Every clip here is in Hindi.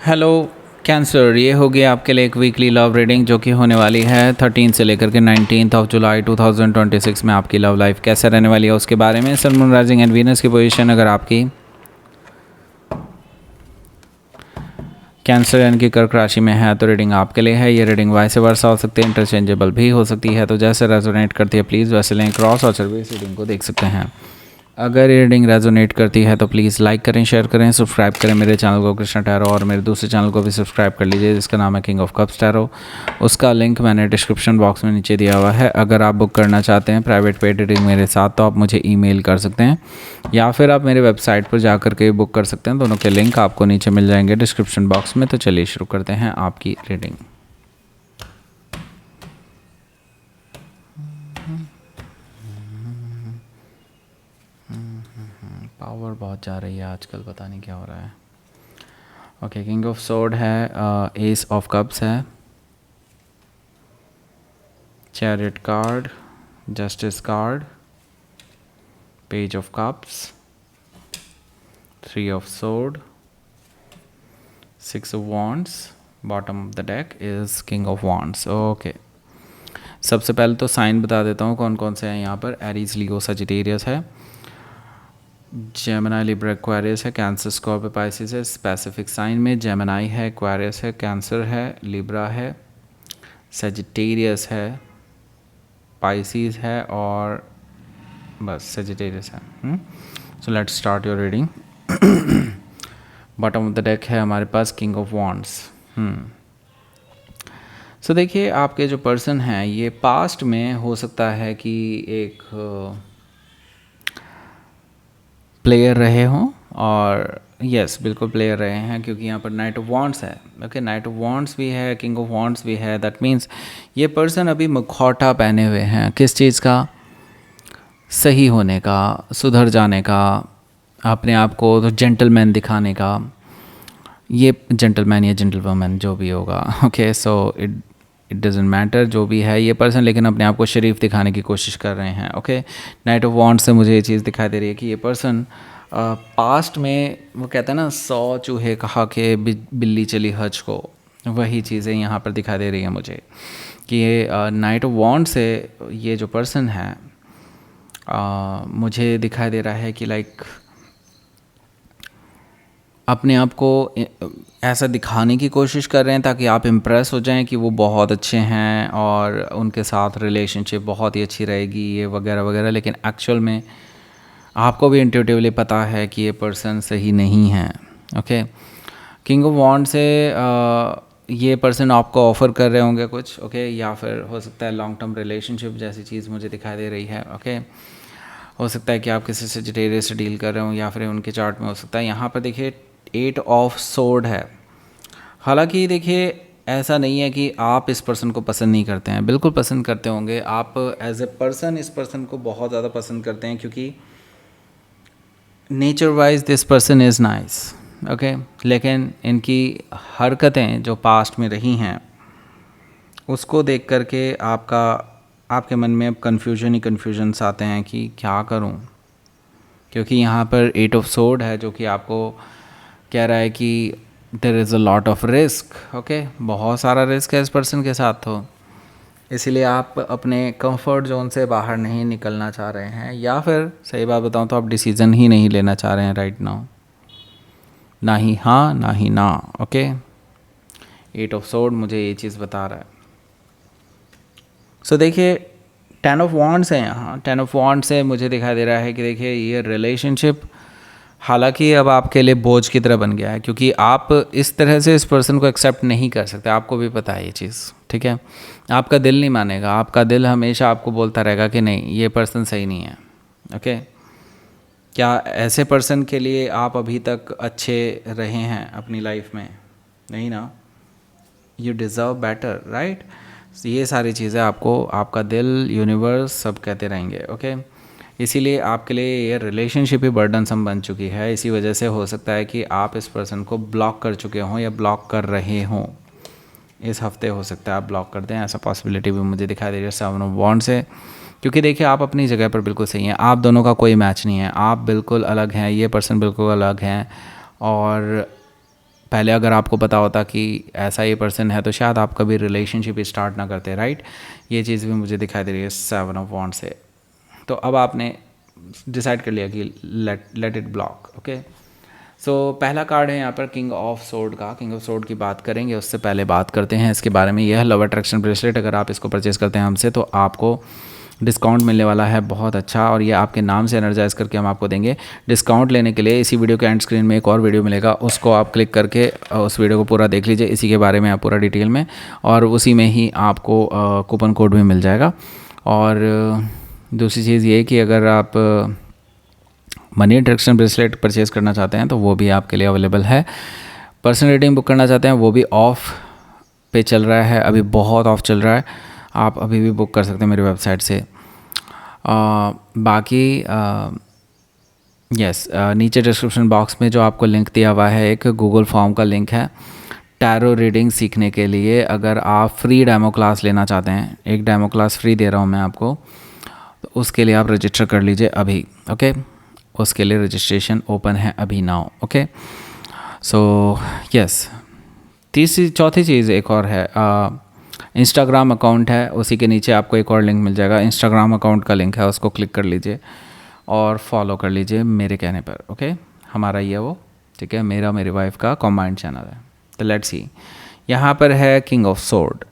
हेलो कैंसर, ये होगी आपके लिए एक वीकली लव रीडिंग जो कि होने वाली है 13 से लेकर के 19 ऑफ जुलाई 2026 में। आपकी लव लाइफ कैसे रहने वाली है उसके बारे में। सन, मून, राइजिंग एंड वीनस की पोजीशन अगर आपकी कैंसर यानी कि कर्क राशि में है तो रीडिंग आपके लिए है। ये रीडिंग वाइस वर्सा हो सकती है, इंटरचेंजेबल भी हो सकती है, तो जैसे रेजोनेट करती है प्लीज़ वैसे लें। क्रॉस और सर्विस रीडिंग को देख सकते हैं। अगर ये रीडिंग रेजोनेट करती है तो प्लीज़ लाइक करें, शेयर करें, सब्सक्राइब करें मेरे चैनल को कृष्णा टैरो, और मेरे दूसरे चैनल को भी सब्सक्राइब कर लीजिए जिसका नाम है किंग ऑफ कप्स टैरो। उसका लिंक मैंने डिस्क्रिप्शन बॉक्स में नीचे दिया हुआ है। अगर आप बुक करना चाहते हैं प्राइवेट पेड रीडिंग मेरे साथ तो आप मुझे ईमेल कर सकते हैं या फिर आप मेरे वेबसाइट पर जा कर के बुक कर सकते हैं। दोनों के लिंक आपको नीचे मिल जाएंगे डिस्क्रिप्शन बॉक्स में। तो चलिए शुरू करते हैं आपकी रीडिंग। पावर बहुत जा रही है आजकल, पता नहीं क्या हो रहा है। ओके, किंग ऑफ सोर्ड है, एस ऑफ कप्स है, chariot card, justice card, page of cups, 3 of sword, 6 of wands, bottom of the deck is king of wands. Okay, सबसे पहले तो साइन बता देता हूँ कौन कौन से हैं यहाँ पर। एरीज, लियो, सजिटेरियस है, जेमिनी, लिब्रा, एक्वेरियस है, कैंसर, स्कॉर्पियो, पाइसिस है। स्पेसिफिक साइन में जेमिनी है, एक्वेरियस है, कैंसर है, लिब्रा है, सजिटेरियस है, पाइसिस है और बस सजिटेरियस है। So let's start your reading. Bottom of the deck है हमारे पास किंग ऑफ वॉन्ड्स। सो देखिए, आपके जो पर्सन हैं ये पास्ट में हो सकता है कि एक प्लेयर रहे हों, और यस बिल्कुल प्लेयर रहे हैं क्योंकि यहाँ पर नाइट ऑफ वॉन्ड्स है। ओके, नाइट ऑफ वॉन्ड्स भी है, किंग ऑफ वॉन्ड्स भी है। दैट मीन्स ये पर्सन अभी मुखौटा पहने हुए हैं किस चीज़ का? सही होने का, सुधर जाने का, अपने आप को तो जेंटलमैन दिखाने का। ये जेंटलमैन या जेंटलवुमन जो भी होगा, okay, so it doesn't matter जो भी है ये पर्सन, लेकिन अपने आप को शरीफ दिखाने की कोशिश कर रहे हैं। ओके, नाइट ऑफ वॉन्ड्स से मुझे ये चीज़ दिखाई दे रही है कि ये पर्सन पास्ट में, वो कहते हैं ना 100 चूहे कहा के बिल्ली चली हज को, वही चीज़ें यहाँ पर दिखाई दे रही हैं मुझे कि ये नाइट ऑफ वॉन्ड से ये जो पर्सन है मुझे दिखाई दे रहा है कि लाइक अपने आप को ऐसा दिखाने की कोशिश कर रहे हैं ताकि आप इम्प्रेस हो जाएं कि वो बहुत अच्छे हैं और उनके साथ रिलेशनशिप बहुत ही अच्छी रहेगी, ये वगैरह वगैरह। लेकिन एक्चुअल में आपको भी इंट्यूटिवली पता है कि ये पर्सन सही नहीं है। ओके, किंग ऑफ वॉन्ड से ये पर्सन आपको ऑफ़र कर रहे होंगे कुछ, ओके, या फिर हो सकता है लॉन्ग टर्म रिलेशनशिप जैसी चीज़ मुझे दिखाई दे रही है। ओके, हो सकता है कि आप किसी सजिटेरियस से डील कर रहे हो या फिर उनके चार्ट में हो सकता है। यहाँ पर देखिए 8 ऑफ सोर्ड है। हालांकि देखिए ऐसा नहीं है कि आप इस पर्सन को पसंद नहीं करते हैं, बिल्कुल पसंद करते होंगे। आप एज ए पर्सन इस पर्सन को बहुत ज़्यादा पसंद करते हैं क्योंकि nature wise this person is nice. Okay, लेकिन इनकी हरकतें जो पास्ट में रही हैं उसको देख करके आपके मन में अब कन्फ्यूजन ही कन्फ्यूजन्स आते हैं कि क्या करूं, क्योंकि यहाँ पर 8 ऑफ सोर्ड है जो कि आपको कह रहा है कि there is a lot of risk. Okay, बहुत सारा रिस्क है इस पर्सन के साथ, तो इसीलिए आप अपने कंफर्ट जोन से बाहर नहीं निकलना चाह रहे हैं, या फिर सही बात बताऊं तो आप डिसीज़न ही नहीं लेना चाह रहे हैं राइट नाउ, ना ही हाँ ना ही ना। ओके, 8 ऑफ सोर्ड मुझे ये चीज़ बता रहा है। सो देखिए 10 ऑफ वॉन्ड्स है यहाँ। 10 ऑफ वॉन्ड्स से मुझे दिखाई दे रहा है कि देखिए ये रिलेशनशिप हालांकि अब आपके लिए बोझ की तरह बन गया है क्योंकि आप इस तरह से इस पर्सन को एक्सेप्ट नहीं कर सकते। आपको भी पता है ये चीज़, ठीक है। आपका दिल नहीं मानेगा, आपका दिल हमेशा आपको बोलता रहेगा कि नहीं ये पर्सन सही नहीं है। ओके, क्या ऐसे पर्सन के लिए आप अभी तक अच्छे रहे हैं अपनी लाइफ में? नहीं ना। You deserve better, right. ये सारी चीज़ें आपको आपका दिल, यूनिवर्स सब कहते रहेंगे। ओके, इसीलिए आपके लिए ये रिलेशनशिप ही बर्डनसम बन चुकी है। इसी वजह से हो सकता है कि आप इस पर्सन को ब्लॉक कर चुके हों या ब्लॉक कर रहे हों। इस हफ्ते हो सकता है आप ब्लॉक कर दें, ऐसा पॉसिबिलिटी भी मुझे दिखाई दे रही है 7 ऑफ वॉन्ड से। क्योंकि देखिए आप अपनी जगह पर बिल्कुल सही हैं, आप दोनों का कोई मैच नहीं है, आप बिल्कुल अलग हैं, ये पर्सन बिल्कुल अलग हैं। और पहले अगर आपको पता होता कि ऐसा ये पर्सन है तो शायद आप कभी रिलेशनशिप स्टार्ट ना करते, राइट। ये चीज़ भी मुझे दिखाई दे रही है 7 ऑफ वॉन्ड्स से। तो अब आपने डिसाइड कर लिया कि लेट इट ब्लॉक, ओके। सो पहला कार्ड है यहाँ पर किंग ऑफ सोर्ड का। किंग ऑफ सोर्ड की बात करेंगे, उससे पहले बात करते हैं इसके बारे में। यह है लव अट्रैक्शन ब्रेसलेट। अगर आप इसको परचेज़ करते हैं हमसे तो आपको डिस्काउंट मिलने वाला है बहुत अच्छा, और ये आपके नाम से एनर्जाइज करके हम आपको देंगे। डिस्काउंट लेने के लिए इसी वीडियो के एंड स्क्रीन में एक और वीडियो मिलेगा, उसको आप क्लिक करके उस वीडियो को पूरा देख लीजिए, इसी के बारे में आप पूरा डिटेल में, और उसी में ही आपको कूपन कोड भी मिल जाएगा। और दूसरी चीज़ ये कि अगर आप मनी अट्रैक्शन ब्रेसलेट परचेज़ करना चाहते हैं तो वो भी आपके लिए अवेलेबल है। पर्सनल रीडिंग बुक करना चाहते हैं वो भी ऑफ पे चल रहा है, अभी बहुत ऑफ चल रहा है, आप अभी भी बुक कर सकते हैं मेरी वेबसाइट से। बाकी यस, नीचे डिस्क्रिप्शन बॉक्स में जो आपको लिंक दिया हुआ है, एक गूगल फॉर्म का लिंक है टैरो रीडिंग सीखने के लिए। अगर आप फ्री डेमो क्लास लेना चाहते हैं, एक डेमो क्लास फ्री दे रहा हूँ मैं आपको, तो उसके लिए आप रजिस्टर कर लीजिए अभी, ओके। उसके लिए रजिस्ट्रेशन ओपन है अभी नाउ, ओके। सो यस, चौथी चीज़ एक और है, इंस्टाग्राम अकाउंट है, उसी के नीचे आपको एक और लिंक मिल जाएगा, इंस्टाग्राम अकाउंट का लिंक है, उसको क्लिक कर लीजिए और फॉलो कर लीजिए मेरे कहने पर, ओके। हमारा ये वो, ठीक है, मेरा मेरी वाइफ का कॉम्बाइंड चैनल है। तो लेट्स सी, यहाँ पर है किंग ऑफ सोर्ड।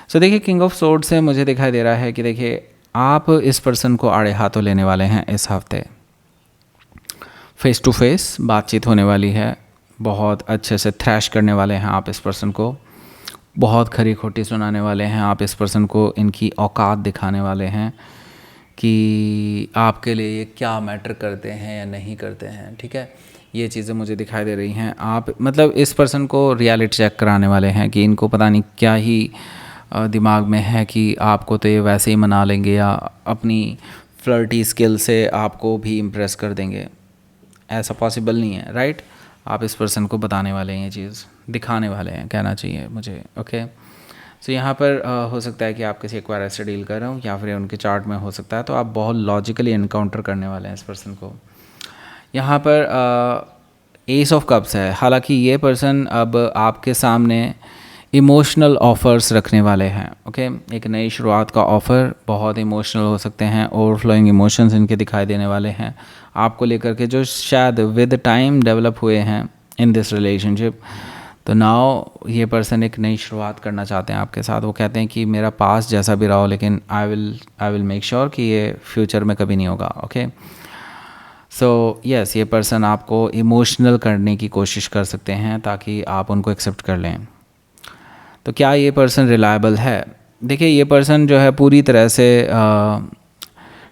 सो देखिए, किंग ऑफ सोर्ड से मुझे दिखाई दे रहा है कि देखिए आप इस पर्सन को आड़े हाथों लेने वाले हैं इस हफ्ते। फेस टू फेस बातचीत होने वाली है, बहुत अच्छे से थ्रैश करने वाले हैं आप इस पर्सन को, बहुत खरी खोटी सुनाने वाले हैं आप इस पर्सन को, इनकी औकात दिखाने वाले हैं कि आपके लिए ये क्या मैटर करते हैं या नहीं करते हैं, ठीक है। ये चीज़ें मुझे दिखाई दे रही हैं। आप मतलब इस पर्सन को रियलिटी चेक कराने वाले हैं कि इनको पता नहीं क्या ही दिमाग में है कि आपको तो ये वैसे ही मना लेंगे या अपनी फ्लर्टी स्किल से आपको भी इम्प्रेस कर देंगे। ऐसा पॉसिबल नहीं है, राइट। आप इस पर्सन को बताने वाले हैं, ये चीज़ दिखाने वाले हैं, कहना चाहिए मुझे, ओके। सो यहाँ पर हो सकता है कि आप किसी एक्वायरर से डील कर रहे हो या फिर उनके चार्ट में हो सकता है, तो आप बहुत लॉजिकली इनकाउंटर करने वाले हैं इस पर्सन को। यहाँ पर एस ऑफ कप्स है। हालांकि ये पर्सन अब आपके सामने इमोशनल ऑफ़र्स रखने वाले हैं, ओके। एक नई शुरुआत का ऑफ़र, बहुत इमोशनल हो सकते हैं, ओवरफ्लोइंग इमोशंस इनके दिखाई देने वाले हैं आपको लेकर के, जो शायद विद टाइम डेवलप हुए हैं इन दिस रिलेशनशिप। तो नाउ ये पर्सन एक नई शुरुआत करना चाहते हैं आपके साथ। वो कहते हैं कि मेरा पास जैसा भी रहा हो, लेकिन आई विल मेक श्योर कि ये फ्यूचर में कभी नहीं होगा, ओके। सो यस, ये पर्सन आपको इमोशनल करने की कोशिश कर सकते हैं ताकि आप उनको एक्सेप्ट कर लें। तो क्या ये पर्सन रिलायबल है? देखिए, ये पर्सन जो है पूरी तरह से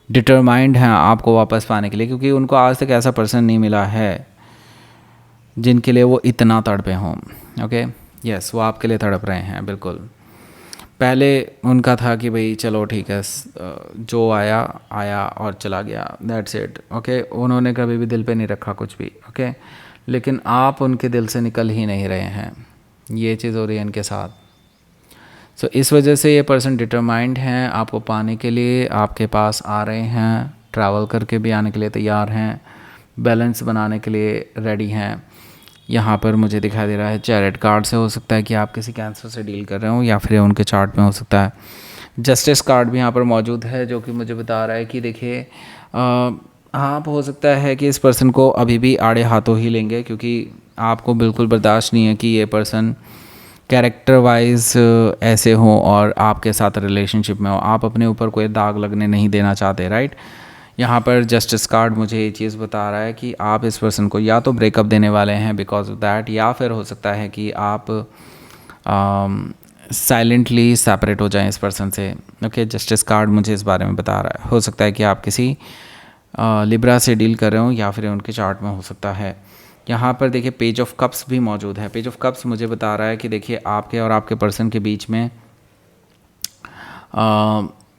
डिटरमाइंड हैं आपको वापस पाने के लिए, क्योंकि उनको आज तक ऐसा पर्सन नहीं मिला है जिनके लिए वो इतना तड़पे हों, ओके। यस, वो आपके लिए तड़प रहे हैं, बिल्कुल। पहले उनका था कि भाई चलो ठीक है, जो आया आया और चला गया, दैट्स इट, ओके। उन्होंने कभी भी दिल पे नहीं रखा कुछ भी, ओके। लेकिन आप उनके दिल से निकल ही नहीं रहे हैं, ये चीज़ हो रही है इनके साथ। सो इस वजह से ये पर्सन डिटरमाइंड हैं आपको पाने के लिए, आपके पास आ रहे हैं, ट्रैवल करके भी आने के लिए तैयार हैं, बैलेंस बनाने के लिए रेडी हैं। यहाँ पर मुझे दिखाई दे रहा है चैरिट कार्ड से हो सकता है कि आप किसी कैंसर से डील कर रहे हो, या फिर उनके चार्ट में हो सकता है जस्टिस कार्ड भी यहाँ पर मौजूद है, जो कि मुझे बता रहा है कि देखिए आप हो सकता है कि इस पर्सन को अभी भी आड़े हाथों ही लेंगे, क्योंकि आपको बिल्कुल बर्दाश्त नहीं है कि ये पर्सन कैरेक्टर वाइज ऐसे हों और आपके साथ रिलेशनशिप में हो। आप अपने ऊपर कोई दाग लगने नहीं देना चाहते, राइट। यहाँ पर जस्टिस कार्ड मुझे ये चीज़ बता रहा है कि आप इस पर्सन को या तो ब्रेकअप देने वाले हैं बिकॉज ऑफ दैट, या फिर हो सकता है कि आप साइलेंटली सेपरेट हो जाएं इस पर्सन से, ओके। जस्टिस कार्ड मुझे इस बारे में बता रहा है। हो सकता है कि आप किसी लिब्रा से डील कर रहे हो, या फिर उनके चार्ट में हो सकता है। यहाँ पर देखिए पेज ऑफ कप्स भी मौजूद है। पेज ऑफ कप्स मुझे बता रहा है कि देखिए आपके और आपके पर्सन के बीच में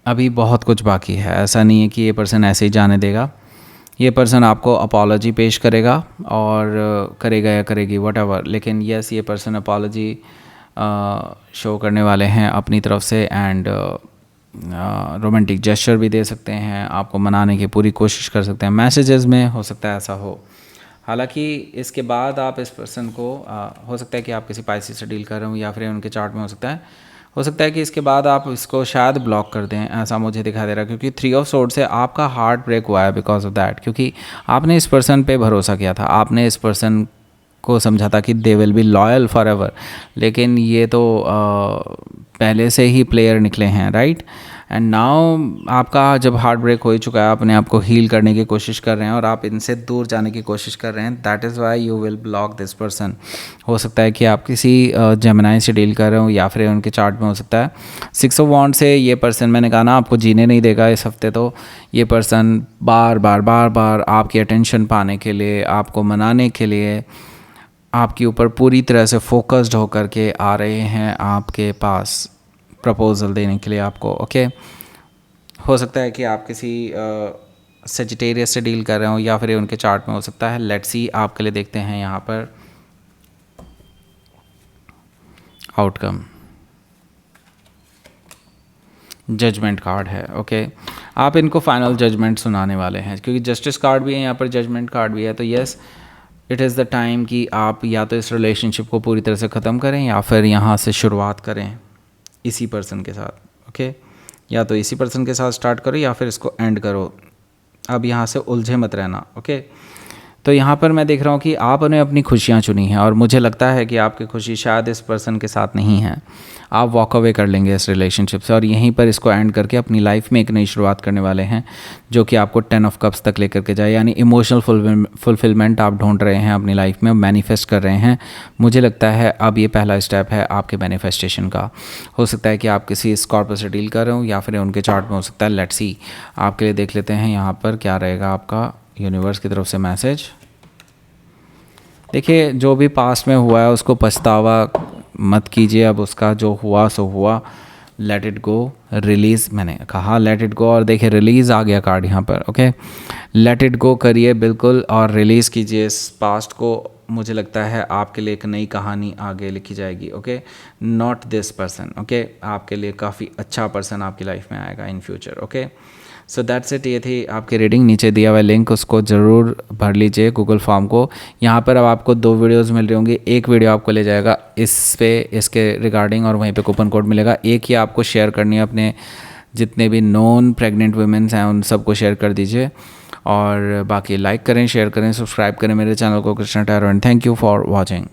अभी बहुत कुछ बाकी है। ऐसा नहीं है कि ये पर्सन ऐसे ही जाने देगा। ये पर्सन आपको अपॉलॉजी पेश करेगा और करेगा या करेगी व्हाटएवर, लेकिन यस, ये पर्सन अपॉलॉजी शो करने वाले हैं अपनी तरफ से, एंड रोमांटिक जेस्चर भी दे सकते हैं, आपको मनाने की पूरी कोशिश कर सकते हैं, मैसेजेस में हो सकता है ऐसा हो। हालांकि इसके बाद आप इस पर्सन को हो सकता है कि आप किसी पाइसी से डील कर रहे हो या फिर उनके चार्ट में हो सकता है कि इसके बाद आप इसको शायद ब्लॉक कर दें, ऐसा मुझे दिखाई दे रहा है, क्योंकि 3 ऑफ सोर्ड से आपका हार्ट ब्रेक हुआ है बिकॉज ऑफ दैट, क्योंकि आपने इस पर्सन पे भरोसा किया था, आपने इस पर्सन को समझा था कि they will be loyal for ever, लेकिन ये तो पहले से ही प्लेयर निकले हैं, राइट। एंड नाउ आपका जब हार्ट ब्रेक हो ही चुका है, अपने आप को हील करने की कोशिश कर रहे हैं और आप इनसे दूर जाने की कोशिश कर रहे हैं, that is why you will block this person. हो सकता है कि आप किसी जेमिनाई से डील कर रहे हो या फिर उनके चार्ट में हो सकता है 6 ऑफ वॉन्ड से ये पर्सन, मैंने कहा ना आपको जीने नहीं देगा इस हफ्ते, तो ये पर्सन बार बार आपकी अटेंशन पाने के लिए, आपको मनाने के लिए आपके ऊपर पूरी तरह से फोकस्ड होकर के आ रहे हैं आपके पास प्रपोज़ल देने के लिए आपको, ओके। हो सकता है कि आप किसी सेजिटेरियस से डील कर रहे हो या फिर उनके चार्ट में हो सकता है। लेट्स सी आपके लिए देखते हैं यहाँ पर आउटकम। जजमेंट कार्ड है, ओके। आप इनको फाइनल जजमेंट सुनाने वाले हैं, क्योंकि जस्टिस कार्ड भी है यहाँ पर, जजमेंट कार्ड भी है, तो yes it is the time कि आप या तो इस रिलेशनशिप को पूरी तरह से ख़त्म करें या फिर यहाँ से शुरुआत करें इसी पर्सन के साथ, ओके। या तो इसी पर्सन के साथ स्टार्ट करो या फिर इसको एंड करो, अब यहाँ से उलझे मत रहना, ओके। तो यहाँ पर मैं देख रहा हूँ कि आपने अपनी खुशियाँ चुनी हैं और मुझे लगता है कि आपकी खुशी शायद इस पर्सन के साथ नहीं है। आप वॉक अवे कर लेंगे इस रिलेशनशिप से और यहीं पर इसको एंड करके अपनी लाइफ में एक नई शुरुआत करने वाले हैं, जो कि आपको 10 ऑफ कप्स तक लेकर के जाए, यानी इमोशनल फुलफिलमेंट आप ढूंढ रहे हैं अपनी लाइफ में, मैनिफेस्ट कर रहे हैं। मुझे लगता है अब ये पहला स्टेप है आपके मैनिफेस्टेशन का। हो सकता है कि आप किसी स्कॉर्पियो से डील कर रहे हो या फिर उनके चार्ट में हो सकता है। लेट्स सी आपके लिए देख लेते हैं यहाँ पर क्या रहेगा आपका यूनिवर्स की तरफ से मैसेज। देखिए, जो भी पास्ट में हुआ है उसको पछतावा मत कीजिए, अब उसका जो हुआ सो हुआ, लेट इट गो, रिलीज़, मैंने कहा लेट इट गो, और देखिए रिलीज़ आ गया कार्ड यहाँ पर, ओके। लेट इट गो करिए बिल्कुल और रिलीज़ कीजिए इस पास्ट को। मुझे लगता है आपके लिए एक नई कहानी आगे लिखी जाएगी, okay. Not this person, okay. आपके लिए काफ़ी अच्छा पर्सन आपकी लाइफ में आएगा in future, okay. So that's it. ये थी आपकी रीडिंग। नीचे दिया हुआ लिंक उसको ज़रूर भर लीजिए गूगल फॉर्म को। यहाँ पर अब आपको 2 वीडियोस मिल रही होंगी, एक वीडियो आपको ले जाएगा इस पे, इसके रिगार्डिंग, और वहीं पे कूपन कोड मिलेगा। एक ही आपको शेयर करनी है, अपने जितने भी नॉन प्रेग्नेंट वुमेन्स हैं उन सबको शेयर कर दीजिए, और बाकी लाइक करें, शेयर करें, सब्सक्राइब करें मेरे चैनल को Krishna tarot, and thank you for watching.